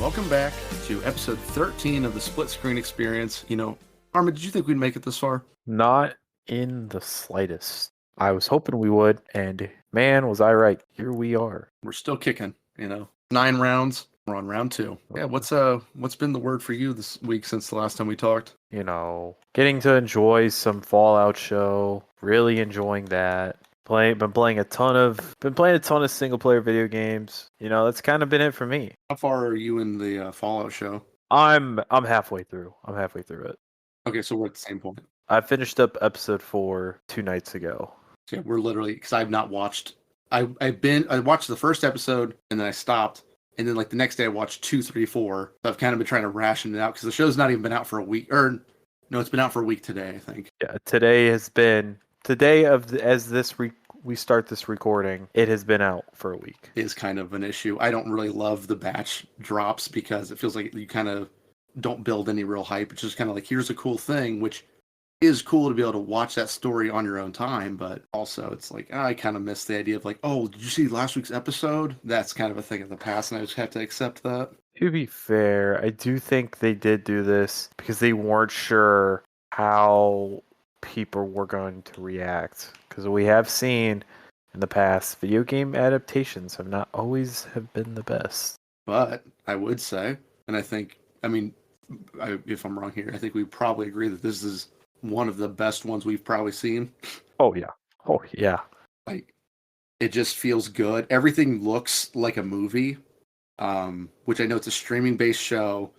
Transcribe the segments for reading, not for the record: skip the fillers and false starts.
welcome back to episode 13 of the Split Screen Experience. Armin, did you think we'd make it this far? Not in the slightest. I was hoping we would, and man, was I right. Here we are. We're still kicking, 9 rounds. We're on round 2. Yeah, what's been the word for you this week since the last time we talked? Getting to enjoy some Fallout show, really enjoying that. Been playing a ton of single player video games. That's kind of been it for me. How far are you in the Fallout show? I'm halfway through. I'm halfway through it. Okay, so we're at the same point. I finished up episode 4 2 nights ago. Yeah, we're literally, because I've not watched. I watched the first episode and then I stopped, and then like the next day I watched 2, 3, 4. So I've kind of been trying to ration it out because the show's not even been out for a week. Or no, it's been out for a week today, I think. Yeah, we start this recording, it has been out for a week. Is kind of an issue. I don't really love the batch drops because it feels like you kind of don't build any real hype. It's just kind of like, here's a cool thing, which is cool to be able to watch that story on your own time, but also it's like, I kind of miss the idea of like, oh, did you see last week's episode? That's kind of a thing of the past, and I just have to accept that. To be fair, I do think they did do this because they weren't sure how people were going to react. Because we have seen in the past, video game adaptations have not always have been the best. But I would say, and if I'm wrong here, I think we probably agree that this is one of the best ones we've probably seen. Oh yeah. Like, it just feels good. Everything looks like a movie, which I know it's a streaming-based show.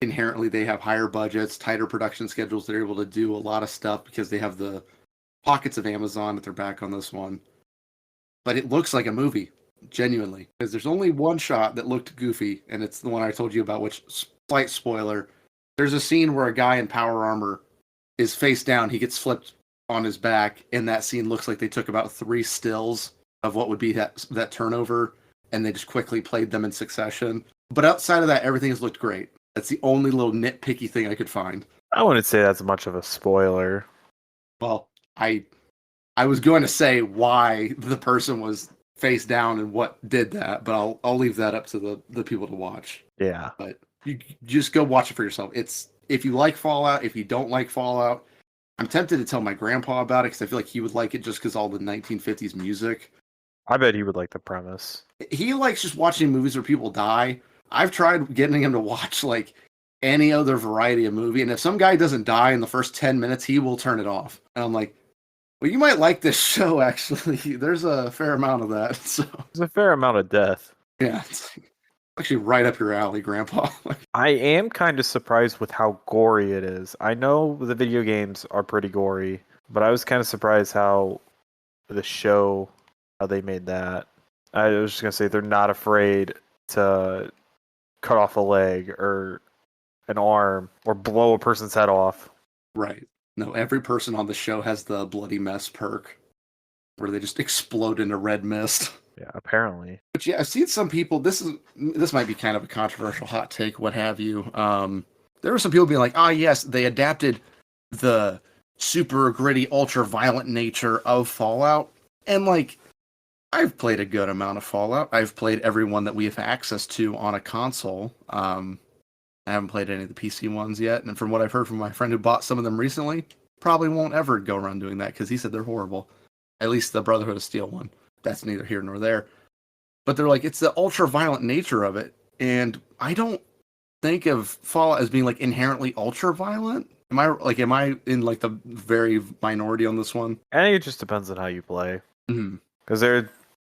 Inherently, they have higher budgets, tighter production schedules. They're able to do a lot of stuff because they have the pockets of Amazon at their back on this one. But it looks like a movie, genuinely. Because there's only one shot that looked goofy, and it's the one I told you about, which, slight spoiler, there's a scene where a guy in power armor is face down, he gets flipped on his back, and that scene looks like they took about 3 stills of what would be that turnover, and they just quickly played them in succession. But outside of that, everything has looked great. That's the only little nitpicky thing I could find. I wouldn't say that's much of a spoiler. Well, I was going to say why the person was face down and what did that, but I'll leave that up to the people to watch. Yeah. But you just go watch it for yourself. It's, if you like Fallout, if you don't like Fallout, I'm tempted to tell my grandpa about it because I feel like he would like it just because all the 1950s music. I bet he would like the premise. He likes just watching movies where people die. I've tried getting him to watch like any other variety of movie, and if some guy doesn't die in the first 10 minutes, he will turn it off. And I'm like, well, you might like this show, actually. There's a fair amount of that. So there's a fair amount of death. Yeah, it's actually right up your alley, Grandpa. I am kind of surprised with how gory it is. I know the video games are pretty gory, but I was kind of surprised how the show, how they made that. I was just going to say they're not afraid to cut off a leg or an arm or blow a person's head off. Right. No, every person on the show has the bloody mess perk where they just explode into red mist. Yeah, apparently. But yeah, I've seen some people, this might be kind of a controversial hot take, what have you. There were some people being like, yes, they adapted the super gritty, ultra violent nature of Fallout. And like, I've played a good amount of Fallout. I've played every one that we have access to on a console. I haven't played any of the PC ones yet, and from what I've heard from my friend who bought some of them recently, probably won't ever go around doing that because he said they're horrible. At least the Brotherhood of Steel one. That's neither here nor there. But they're like, it's the ultra-violent nature of it, and I don't think of Fallout as being like inherently ultra-violent. Am I in like the very minority on this one? I think it just depends on how you play. Mm-hmm. Because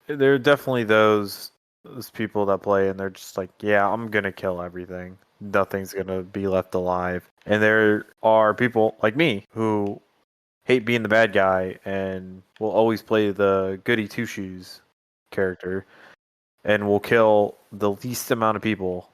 there are definitely those people that play and they're just like, yeah, I'm gonna kill everything. Nothing's gonna be left alive. And there are people like me who hate being the bad guy and will always play the goody two shoes character and will kill the least amount of people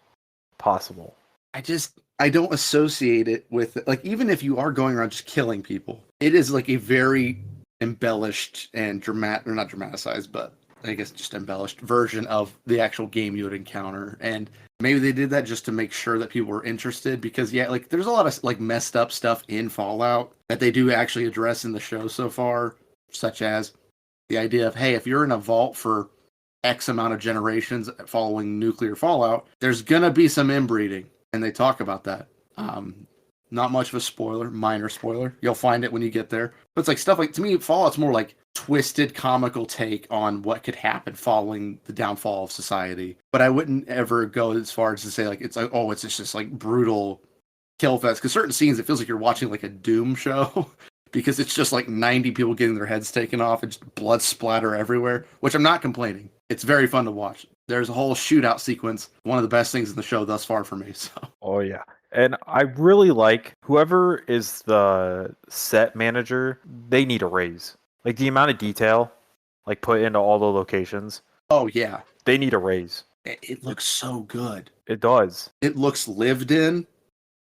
possible. I don't associate it with, like, even if you are going around just killing people, it is like a very embellished and not dramatized, but I guess just embellished version of the actual game you would encounter. And maybe they did that just to make sure that people were interested, because yeah, like there's a lot of like messed up stuff in Fallout that they do actually address in the show so far, such as the idea of, hey, if you're in a vault for X amount of generations following nuclear fallout, there's gonna be some inbreeding, and they talk about that. Not much of a spoiler, minor spoiler. You'll find it when you get there. But it's like stuff like, to me, Fallout's more like twisted comical take on what could happen following the downfall of society. But I wouldn't ever go as far as to say like it's like, oh, it's just like brutal kill fest. Because certain scenes, it feels like you're watching like a Doom show. Because it's just like 90 people getting their heads taken off and just blood splatter everywhere, which I'm not complaining. It's very fun to watch. There's a whole shootout sequence, one of the best things in the show thus far for me. So. Oh yeah. And I really like whoever is the set manager, they need a raise. Like the amount of detail like put into all the locations. Oh yeah. They need a raise. It looks so good. It does. It looks lived in.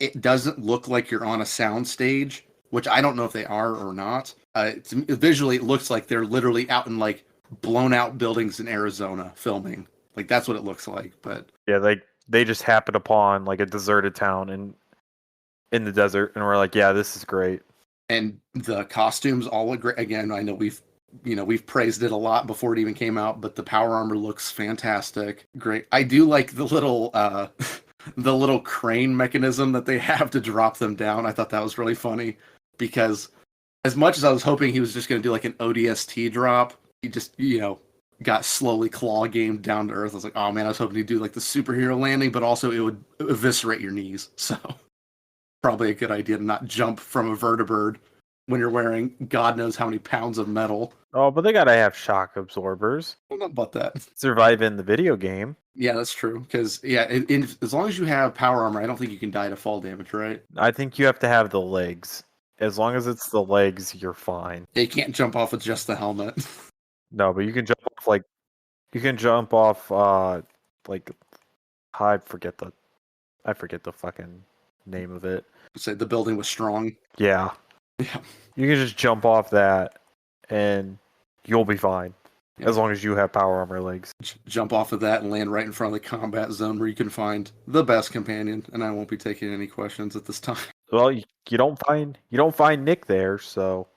It doesn't look like you're on a sound stage, which I don't know if they are or not. Visually, it looks like they're literally out in like blown out buildings in Arizona filming. Like that's what it looks like. But yeah, they just happened upon like a deserted town in the desert, and we're like, yeah, this is great. And the costumes all look great. Again, I know we've praised it a lot before it even came out, but the power armor looks fantastic. Great. I do like the little the little crane mechanism that they have to drop them down. I thought that was really funny because as much as I was hoping he was just going to do like an ODST drop, he just, got slowly claw gamed down to earth. I was like, oh man, I was hoping he'd do like the superhero landing, but also it would eviscerate your knees. So probably a good idea to not jump from a vertibird when you're wearing God knows how many pounds of metal. Oh, but they gotta have shock absorbers. I don't know about that. Survive in the video game. Yeah, that's true. Because, as long as you have power armor, I don't think you can die to fall damage, right? I think you have to have the legs. As long as it's the legs, you're fine. Yeah, you can't jump off with just the helmet. No, but you can jump off like I forget the fucking name of it. Say the building was strong. Yeah. Yeah. You can just jump off that and you'll be fine. Yeah. As long as you have power armor legs. Jump off of that and land right in front of the combat zone where you can find the best companion, and I won't be taking any questions at this time. Well, you don't find Nick there, so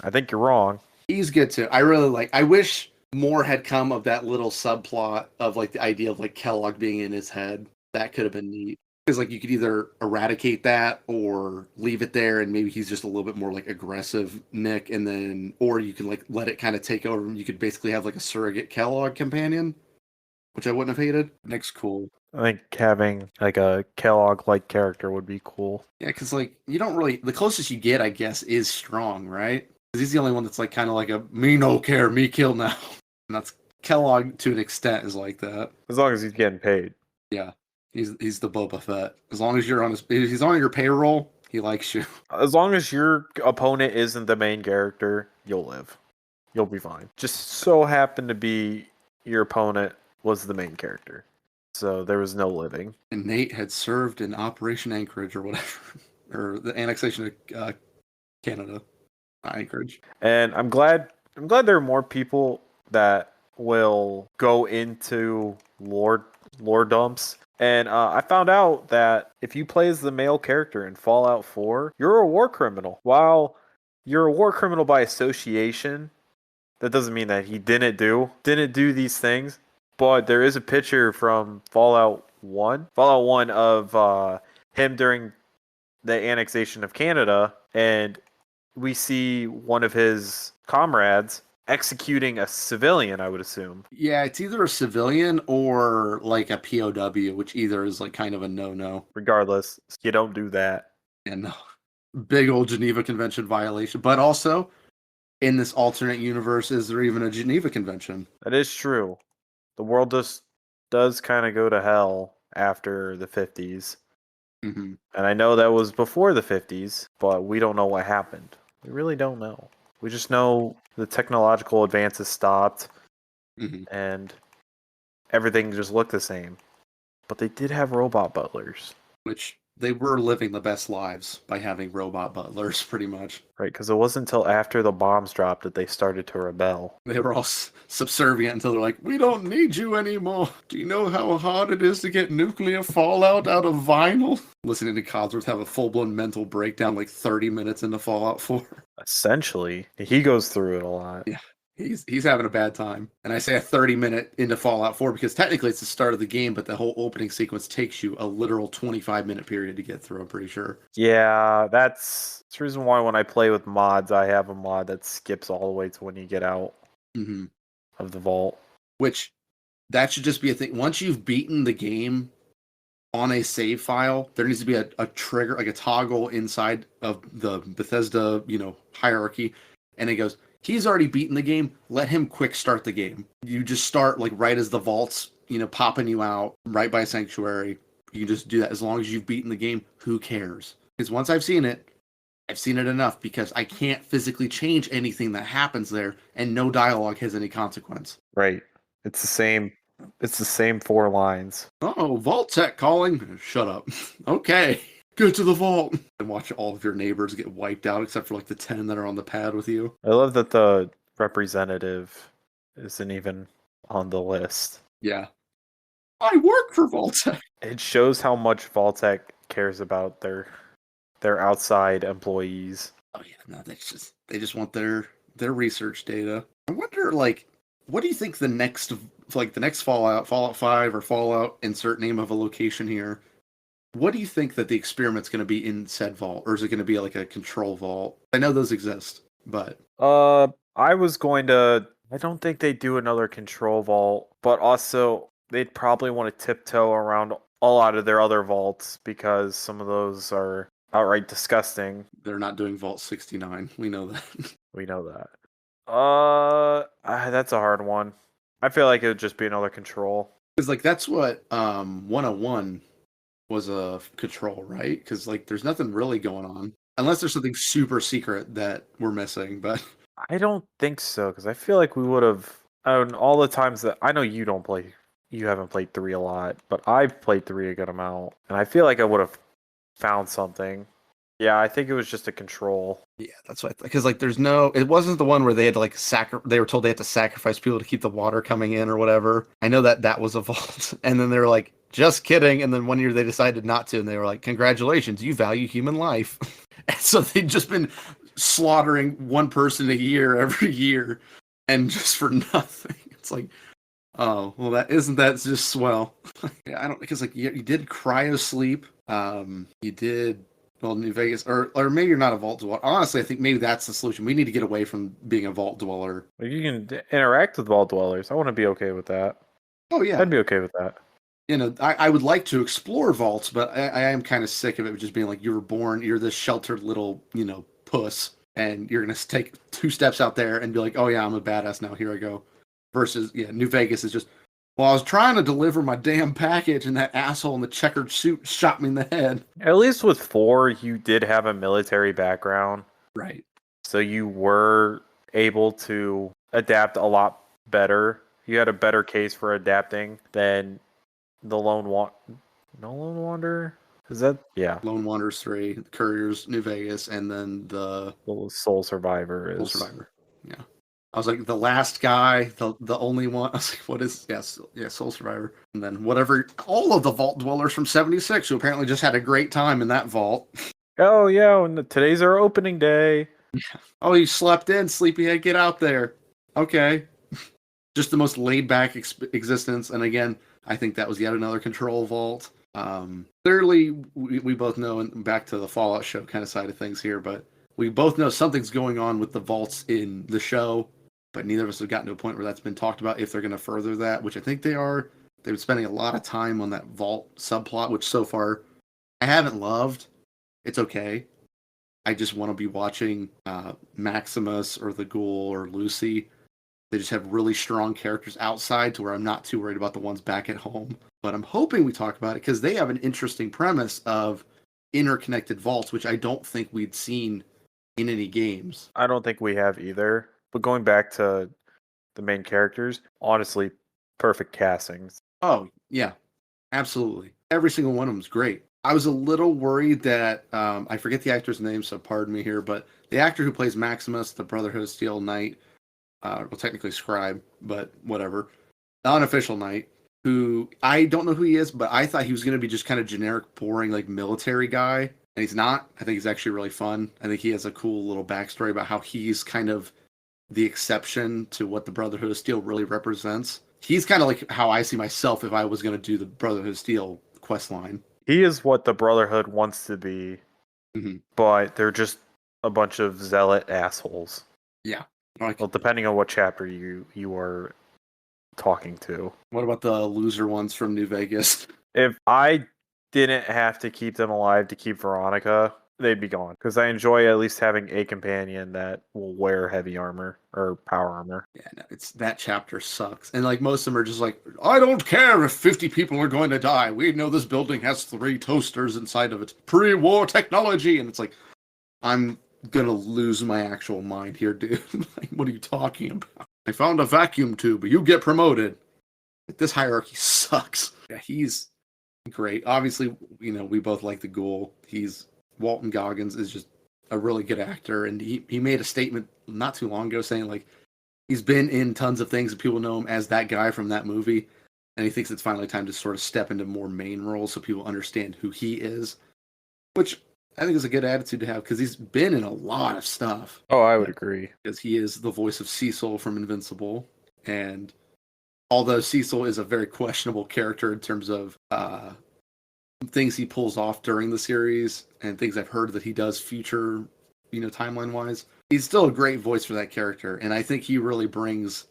I think you're wrong. He's good too. I wish more had come of that little subplot of like the idea of like Kellogg being in his head. That could have been neat. Because like you could either eradicate that or leave it there and maybe he's just a little bit more like aggressive Nick, and then or you can like let it kind of take over and you could basically have like a surrogate Kellogg companion, which I wouldn't have hated. Nick's cool. I think having like a Kellogg-like character would be cool. Yeah, because like you don't really, the closest you get, I guess, is Strong, right? Because he's the only one that's like kind of like a me no care, me kill now. And that's Kellogg to an extent is like that. As long as he's getting paid. Yeah. He's the Boba Fett. As long as he's on your payroll, he likes you. As long as your opponent isn't the main character, you'll live. You'll be fine. Just so happened to be your opponent was the main character. So there was no living. And Nate had served in Operation Anchorage or whatever. Or the annexation of Canada. Not Anchorage. And I'm glad there are more people that will go into lore dumps. And I found out that if you play as the male character in Fallout 4, you're a war criminal. While you're a war criminal by association, that doesn't mean that he didn't do these things. But there is a picture from Fallout 1 of him during the annexation of Canada, and we see one of his comrades executing a civilian, I would assume. Yeah, it's either a civilian or like a POW, which either is like kind of a no-no. Regardless, you don't do that. And no, big old Geneva Convention violation. But also, in this alternate universe, is there even a Geneva Convention? That is true. The world does kind of go to hell after the 50s. Mm-hmm. And I know that was before the 50s, but we don't know what happened. We really don't know. We just know the technological advances stopped, and everything just looked the same. But they did have robot butlers. Which they were living the best lives by having robot butlers, pretty much. Right, because it wasn't until after the bombs dropped that they started to rebel. They were all subservient until they're like, we don't need you anymore. Do you know how hard it is to get nuclear fallout out of vinyl? Listening to Codsworth have a full-blown mental breakdown like 30 minutes into Fallout 4. Essentially, he goes through it a lot. Yeah. He's having a bad time. And I say a 30-minute into Fallout 4 because technically it's the start of the game, but the whole opening sequence takes you a literal 25-minute period to get through, I'm pretty sure. Yeah, that's the reason why when I play with mods, I have a mod that skips all the way to when you get out Mm-hmm. of the vault. Which, that should just be a thing. Once you've beaten the game on a save file, there needs to be a trigger, like a toggle inside of the Bethesda, hierarchy. And it goes, he's already beaten the game. Let him quick start the game. You just start like right as the vault's, popping you out right by Sanctuary. You can just do that as long as you've beaten the game. Who cares? Because once I've seen it enough because I can't physically change anything that happens there, and no dialogue has any consequence. Right. It's the same. It's the same 4 lines. Oh, Vault Tech calling. Shut up. Okay. Go to the vault and watch all of your neighbors get wiped out except for like the 10 that are on the pad with you. I love that the representative isn't even on the list. Yeah. I work for Vault Tech. It shows how much Vaultec cares about their outside employees. Oh yeah, no, they just want their research data. I wonder, like, what do you think the next Fallout 5 or Fallout, insert name of a location here, what do you think that the experiment's going to be in said vault? Or is it going to be like a control vault? I know those exist, but... I don't think they do another control vault, but also they'd probably want to tiptoe around a lot of their other vaults because some of those are outright disgusting. They're not doing Vault 69. We know that. We know that. That's a hard one. I feel like it would just be another control. Because, like, that's what 101 was a control, right? Because, like, there's nothing really going on. Unless there's something super secret that we're missing, but... I don't think so, because I feel like we would have... all the times that... I know you don't play... You haven't played 3 a lot, but I've played 3 a good amount. And I feel like I would have found something. Yeah, I think it was just a control. Yeah, that's what. Because like, there's no. It wasn't the one where they had to like They were told they had to sacrifice people to keep the water coming in or whatever. I know that was a vault, and then they were like, "Just kidding." And then one year they decided not to, and they were like, "Congratulations, you value human life." And so they'd just been slaughtering one person a year every year, and just for nothing. It's like, oh well, that just swell? Yeah, I don't because like you did cryo sleep. You did. Well, New Vegas, or maybe you're not a vault dweller. Honestly, I think maybe that's the solution. We need to get away from being a vault dweller. Like you can interact with vault dwellers. I want to be okay with that. Oh yeah, I'd be okay with that. I would like to explore vaults, but I am kind of sick of it just being like you were born, you're this sheltered little, puss, and you're gonna take 2 steps out there and be like, oh yeah, I'm a badass now. Here I go. Versus, New Vegas is just, well, I was trying to deliver my damn package, and that asshole in the checkered suit shot me in the head. At least with 4, you did have a military background. Right. So you were able to adapt a lot better. You had a better case for adapting than the Lone Wanderer? Is that? Yeah. Lone Wanderers 3, Couriers, New Vegas, and then the Soul Survivor Soul Survivor. Yeah. I was like, the last guy, the only one. I was like, what is... Yeah, Soul Survivor. And then whatever... All of the Vault Dwellers from 76 who apparently just had a great time in that vault. Oh, yeah, and today's our opening day. Oh, you slept in, sleepyhead, get out there. Okay. Just the most laid-back existence. And again, I think that was yet another control vault. Clearly, we both know, and back to the Fallout show kind of side of things here, but we both know something's going on with the vaults in the show. But neither of us have gotten to a point where that's been talked about if they're going to further that, which I think they are. They've been spending a lot of time on that vault subplot, which so far I haven't loved. It's okay. I just want to be watching Maximus or the Ghoul or Lucy. They just have really strong characters outside to where I'm not too worried about the ones back at home. But I'm hoping we talk about it because they have an interesting premise of interconnected vaults, which I don't think we'd seen in any games. I don't think we have either. But going back to the main characters, honestly, perfect castings. Oh, yeah, absolutely. Every single one of them is great. I was a little worried that, I forget the actor's name, so pardon me here, but the actor who plays Maximus, the Brotherhood of Steel Knight, well, technically Scribe, but whatever, the unofficial Knight, who, I don't know who he is, but I thought he was going to be just kind of generic, boring, like, military guy, and he's not. I think he's actually really fun. I think he has a cool little backstory about how he's kind of the exception to what the Brotherhood of Steel really represents. He's kind of like how I see myself if I was going to do the Brotherhood of Steel quest line. He is what the Brotherhood wants to be, but they're just a bunch of zealot assholes. Yeah. Like, well, depending on what chapter you are talking to. What about the loser ones from New Vegas? If I didn't have to keep them alive to keep Veronica, they'd be gone. Because I enjoy at least having a companion that will wear heavy armor or power armor. Yeah, no, it's that chapter sucks. And like most of them are just like, I don't care if 50 people are going to die. We know this building has 3 toasters inside of it. Pre-war technology. And it's like, I'm gonna lose my actual mind here, dude. Like, what are you talking about? I found a vacuum tube. You get promoted. Like, this hierarchy sucks. Yeah, he's great. Obviously, we both like the Ghoul. Walton Goggins is just a really good actor, and he made a statement not too long ago saying like he's been in tons of things and people know him as that guy from that movie, and he thinks it's finally time to sort of step into more main roles so people understand who he is, which I think is a good attitude to have because he's been in a lot of stuff. Oh, I would agree. Because he is the voice of Cecil from Invincible, and although Cecil is a very questionable character in terms of things he pulls off during the series and things I've heard that he does future, timeline wise, he's still a great voice for that character, and I think he really brings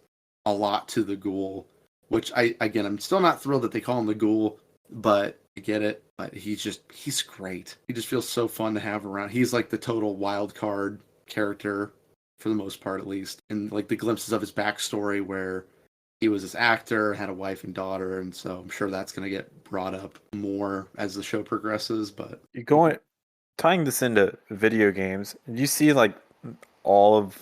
a lot to the Ghoul. Which I'm still not thrilled that they call him the Ghoul, but I get it. But he's great. He just feels so fun to have around. He's like the total wild card character for the most part, at least, and like the glimpses of his backstory where he was this actor, had a wife and daughter, and so I'm sure that's going to get brought up more as the show progresses. But tying this into video games, did you see like all of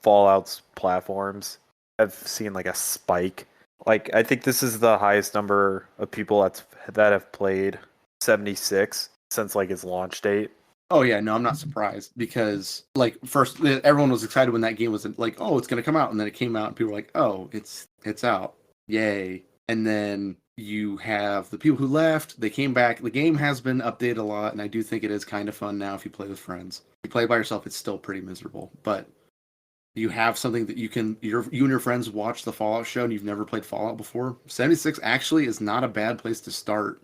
Fallout's platforms? I've seen like a spike. Like I think this is the highest number of people that have played 76 since like its launch date. Oh yeah, no, I'm not surprised because like first everyone was excited when that game was like, oh, it's gonna come out, and then it came out, and people were like, oh, it's out, yay! And then you have the people who left, they came back. The game has been updated a lot, and I do think it is kind of fun now if you play with friends. If you play by yourself, it's still pretty miserable, but you have something that you and your friends watch the Fallout show, and you've never played Fallout before. 76 actually is not a bad place to start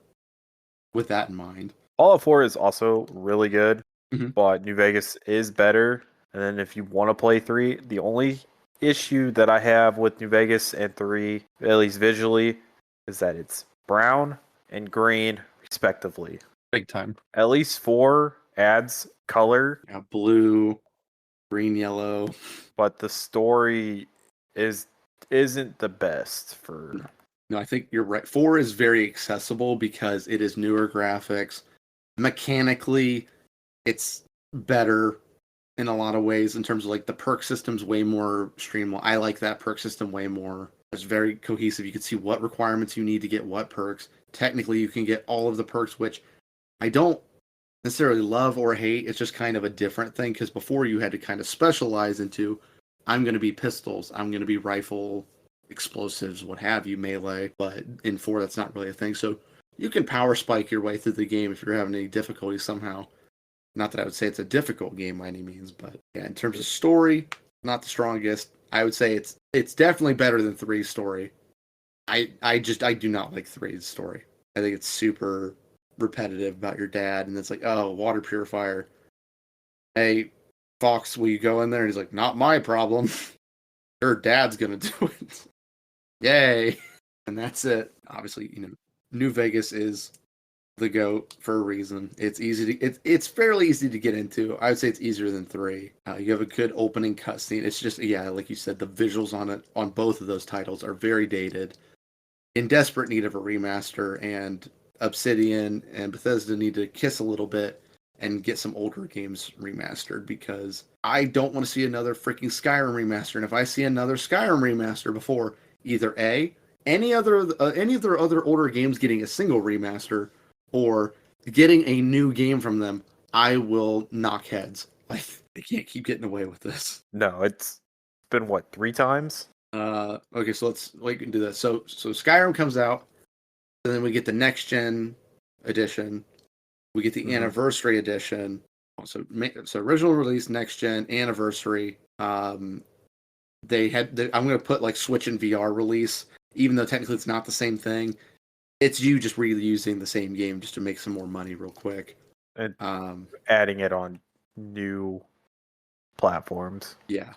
with that in mind. Fallout 4 is also really good, Mhm. but New Vegas is better. And then if you want to play 3, the only issue that I have with New Vegas and 3, at least visually, is that it's brown and green, respectively. Big time. At least 4 adds color. Yeah, blue, green, yellow. But the story isn't the best for... No, I think you're right. 4 is very accessible because it is newer graphics. Mechanically, it's better in a lot of ways in terms of like the perk system's way more streamlined. I like that perk system way more. It's very cohesive. You can see what requirements you need to get what perks. Technically, you can get all of the perks, which I don't necessarily love or hate. It's just kind of a different thing because before you had to kind of specialize into, I'm going to be pistols, I'm going to be rifle, explosives, what have you, melee. But in 4, that's not really a thing. So you can power spike your way through the game if you're having any difficulty somehow. Not that I would say it's a difficult game by any means, but yeah, in terms of story, not the strongest. I would say it's definitely better than 3's story. I do not like 3's story. I think it's super repetitive about your dad, and it's like, oh, water purifier. Hey, Fox, will you go in there? And he's like, not my problem. Your dad's gonna do it. Yay. And that's it. Obviously, New Vegas is the GOAT for a reason. It's fairly easy to get into. I would say it's easier than 3. You have a good opening cutscene. It's just, like you said, the visuals on both of those titles are very dated, in desperate need of a remaster, and Obsidian and Bethesda need to kiss a little bit and get some older games remastered, because I don't want to see another freaking Skyrim remaster. And if I see another Skyrim remaster before either any of their other older games getting a single remaster or getting a new game from them, I will knock heads. Like, they can't keep getting away with this. No, it's been 3 times? Okay, so we can do this. So Skyrim comes out, and then we get the next gen edition. We get the anniversary edition. So original release, next gen, anniversary. I'm going to put like Switch and VR release, even though technically it's not the same thing. It's you just reusing the same game just to make some more money real quick. And adding it on new platforms. Yeah.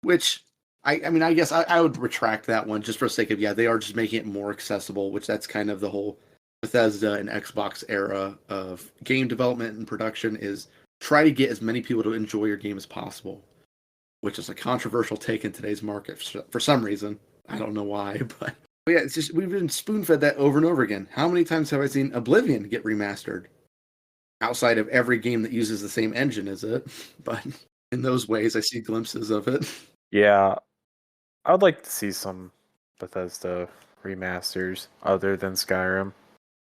Which, I mean, I guess I would retract that one just for the sake of, they are just making it more accessible, which that's kind of the whole Bethesda and Xbox era of game development and production is try to get as many people to enjoy your game as possible, which is a controversial take in today's market for some reason. I don't know why, but yeah, it's just we've been spoon-fed that over and over again. How many times have I seen Oblivion get remastered? Outside of every game that uses the same engine as it, but in those ways, I see glimpses of it. Yeah, I would like to see some Bethesda remasters other than Skyrim.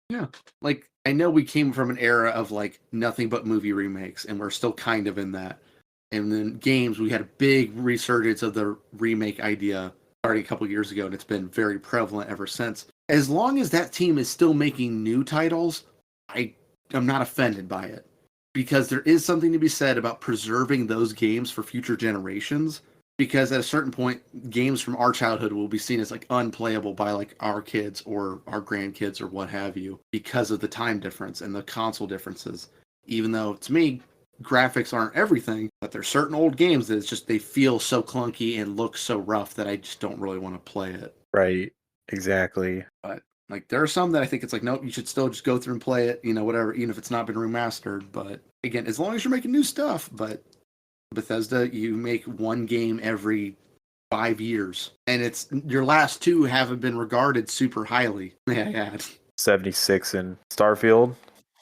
Yeah, like I know we came from an era of like nothing but movie remakes, and we're still kind of in that. And then games, we had a big resurgence of the remake idea starting a couple years ago, and it's been very prevalent ever since. As long as that team is still making new titles, I'm not offended by it. Because there is something to be said about preserving those games for future generations. Because at a certain point, games from our childhood will be seen as like unplayable by like our kids or our grandkids or what have you because of the time difference and the console differences. Even though to me, graphics aren't everything, but there's certain old games that it's just they feel so clunky and look so rough that I just don't really want to play it. Right, exactly. But like there are some that I think it's like, nope, you should still just go through and play it, whatever, even if it's not been remastered. But again, as long as you're making new stuff, but Bethesda, you make one game every 5 years, and it's your last two haven't been regarded super highly. Yeah. 76 in Starfield.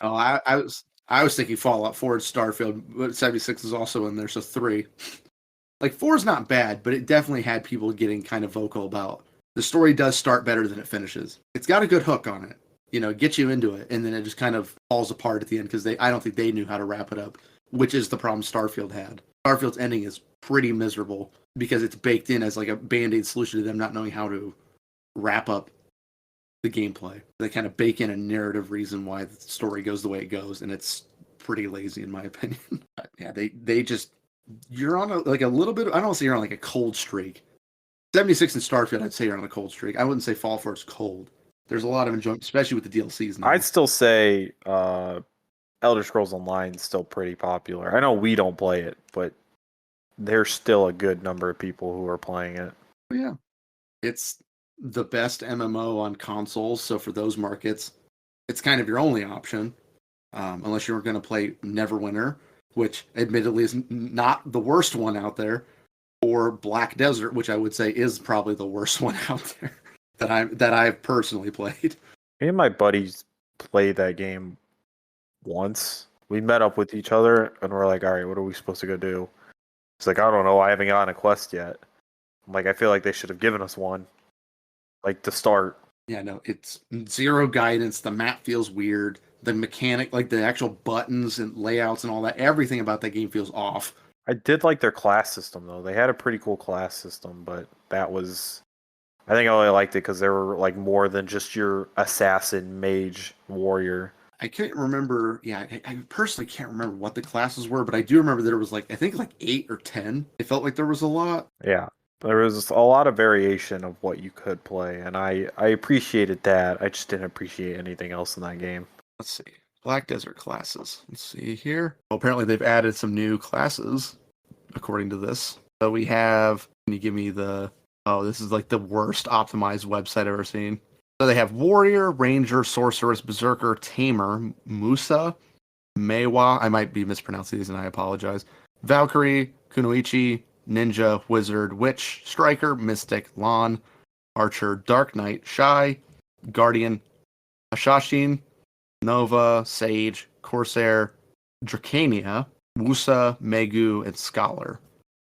Oh, I was thinking Fallout 4 and Starfield, but 76 is also in there, so 3. Like 4 is not bad, but it definitely had people getting kind of vocal about the story does start better than it finishes. It's got a good hook on it, get you into it, and then it just kind of falls apart at the end because I don't think they knew how to wrap it up, which is the problem Starfield had. Starfield's ending is pretty miserable because it's baked in as like a band-aid solution to them not knowing how to wrap up the gameplay. They kind of bake in a narrative reason why the story goes the way it goes, and it's pretty lazy in my opinion. But yeah, they just you're on a little bit. I don't want to say you're on like a cold streak. 76 in Starfield, I'd say you're on a cold streak. I wouldn't say Fallout 4 is cold. There's a lot of enjoyment, especially with the DLCs now. I'd still say Elder Scrolls Online is still pretty popular. I know we don't play it, but there's still a good number of people who are playing it. Yeah. It's the best MMO on consoles, so for those markets, it's kind of your only option, unless you're going to play Neverwinter, which admittedly is not the worst one out there, or Black Desert, which I would say is probably the worst one out there that I've personally played. Me and my buddies played that game once. We met up with each other and we're like, all right, what are we supposed to go do? It's like, I don't know, I haven't gotten a quest yet. I'm like, I feel like they should have given us one. Like to start. Yeah, no, it's zero guidance. The map feels weird. The mechanic, like the actual buttons and layouts and all that, everything about that game feels off. I did like their class system though. They had a pretty cool class system, but that was I think I only liked it because they were like more than just your assassin, mage, warrior. I can't remember. Yeah, I personally can't remember what the classes were, but I do remember that it was like I think like 8 or 10. It felt like there was a lot. Yeah, there was a lot of variation of what you could play, and I appreciated that. I just didn't appreciate anything else in that game. Let's see. Black Desert classes. Let's see here. Well, apparently they've added some new classes, according to this. So we have. Can you give me the? Oh, this is like the worst optimized website I've ever seen. So they have Warrior, Ranger, Sorceress, Berserker, Tamer, Musa, Meiwa. I might be mispronouncing these and I apologize. Valkyrie, Kunoichi, Ninja, Wizard, Witch, Striker, Mystic, Lon, Archer, Dark Knight, Shy, Guardian, Ashashin, Nova, Sage, Corsair, Dracania, Wusa, Megu, and Scholar.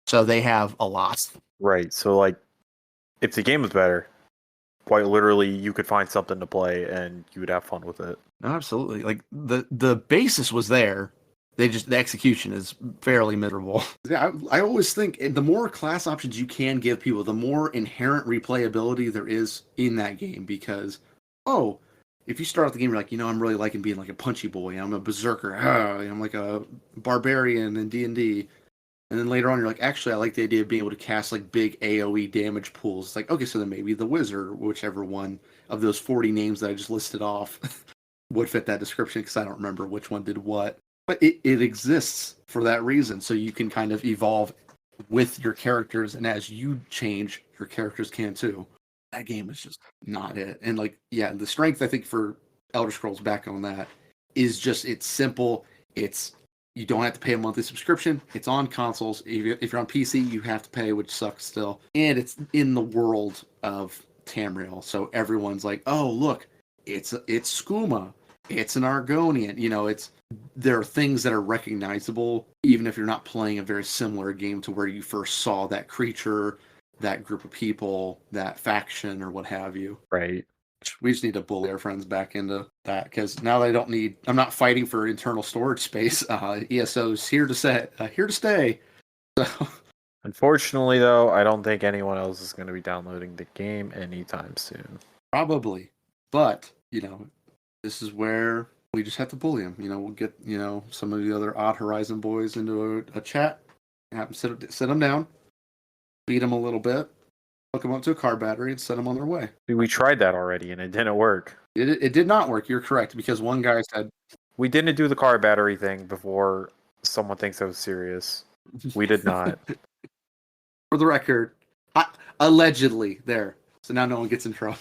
So they have a lot. Right. So like, if the game was better, quite literally, you could find something to play and you would have fun with it. No, absolutely. Like the basis was there. The execution is fairly miserable. Yeah, I always think the more class options you can give people, the more inherent replayability there is in that game. Because, if you start out the game, you're like, I'm really liking being like a punchy boy. I'm a berserker. I'm like a barbarian in D&D. And then later on, you're like, actually, I like the idea of being able to cast like big AoE damage pools. It's like, okay, so then maybe the wizard, whichever one of those 40 names that I just listed off, would fit that description because I don't remember which one did what. But it exists for that reason. So you can kind of evolve with your characters, and as you change, your characters can too. That game is just not it. And like, yeah, the strength I think for Elder Scrolls, back on that, is just it's simple. It's you don't have to pay a monthly subscription. It's on consoles. If you're on PC, you have to pay, which sucks still. And it's in the world of Tamriel, so everyone's like, "Oh, look, it's Skooma, it's an Argonian." You know, there are things that are recognizable, even if you're not playing a very similar game to where you first saw that creature, that group of people, that faction, or what have you. Right. We just need to bully our friends back into that because now they don't need. I'm not fighting for internal storage space. ESO's here to stay. So Unfortunately, though, I don't think anyone else is going to be downloading the game anytime soon. probably, but this is where we just have to bully them. We'll get some of the other Odd Horizon boys into a chat, have them sit them down, beat them a little bit, hook them up to a car battery, and send them on their way. We tried that already, and it didn't work. It did not work. You're correct, because one guy said we didn't do the car battery thing before someone thinks I was serious. We did not. For the record, allegedly there. So now no one gets in trouble.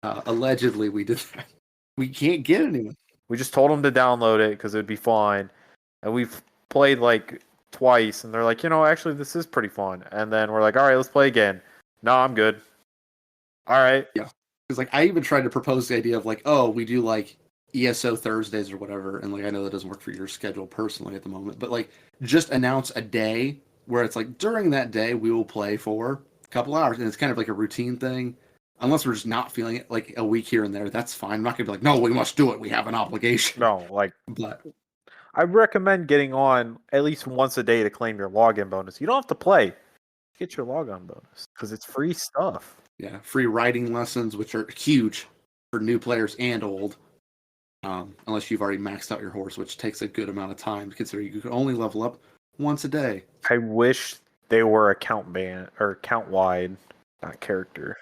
Allegedly we did that. We can't get anyone. We just told them to download it because it would be fun. And we've played like twice, and they're like, actually this is pretty fun. And then we're like, all right, let's play again. No, I'm good. All right. Yeah. Because like I even tried to propose the idea of like, oh, we do like ESO Thursdays or whatever. And like I know that doesn't work for your schedule personally at the moment, but like just announce a day where it's like during that day we will play for a couple hours, and it's kind of like a routine thing. Unless we're just not feeling it, like a week here and there, that's fine. I'm not gonna be like, no, we must do it. We have an obligation. No, like, but I recommend getting on at least once a day to claim your login bonus. You don't have to play. Get your login bonus because it's free stuff. Yeah, free riding lessons, which are huge for new players and old. Unless you've already maxed out your horse, which takes a good amount of time, considering you can only level up once a day. I wish they were account wide, not character.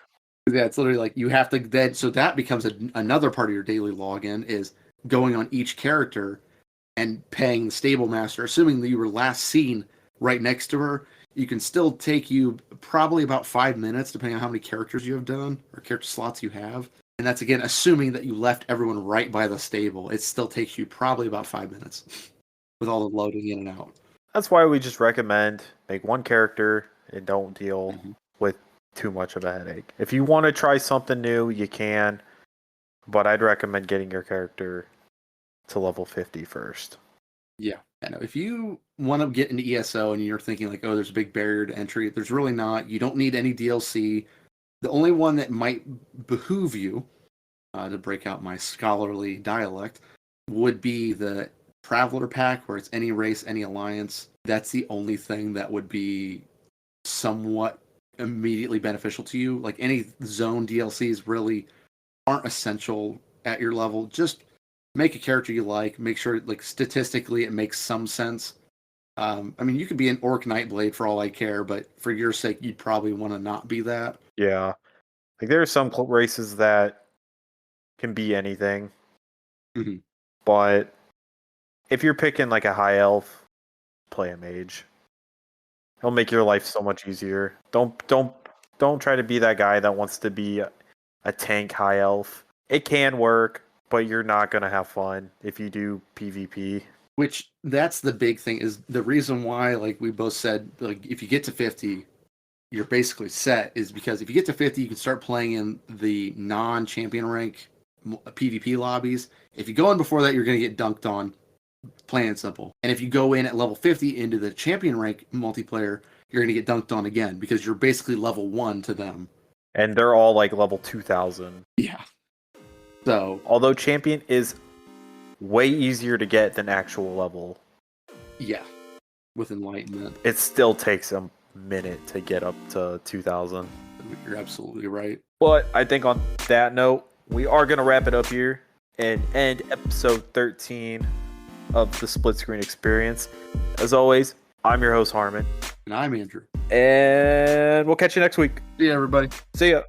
Yeah, it's literally like you have to then. So that becomes another part of your daily login is going on each character and paying the stable master, assuming that you were last seen right next to her. You can still take you probably about 5 minutes, depending on how many characters you have done or character slots you have. And that's, again, assuming that you left everyone right by the stable. It still takes you probably about 5 minutes with all the loading in and out. That's why we just recommend make one character and don't deal with too much of a headache. If you want to try something new, you can. But I'd recommend getting your character to level 50 first. Yeah. I know. If you want to get into ESO and you're thinking like, oh, there's a big barrier to entry, there's really not. You don't need any DLC. The only one that might behoove you, to break out my scholarly dialect, would be the Traveler Pack, where it's any race, any alliance. That's the only thing that would be somewhat immediately beneficial to you. Like any zone DLCs really aren't essential at your level. Just make a character you like. Make sure, like, statistically, it makes some sense. I mean, you could be an Orc Nightblade for all I care, but for your sake, you'd probably want to not be that. Yeah. Like, there are some races that can be anything. Mm-hmm. But if you're picking, like, a high elf, play a mage. It'll make your life so much easier. Don't try to be that guy that wants to be a tank high elf. It can work, but you're not going to have fun if you do PvP. Which, that's the big thing, is the reason why, like we both said, like if you get to 50, you're basically set, is because if you get to 50, you can start playing in the non-champion rank PvP lobbies. If you go in before that, you're going to get dunked on, plain and simple. And if you go in at level 50 into the champion rank multiplayer, you're going to get dunked on again, because you're basically level 1 to them. And they're all like level 2000. Yeah. So, although champion is way easier to get than actual level. Yeah. With enlightenment. It still takes a minute to get up to 2000. You're absolutely right. But I think on that note, we are going to wrap it up here and end episode 13 of the Split Screen Experience. As always, I'm your host, Harmon. And I'm Andrew. And we'll catch you next week. See you, everybody. See ya.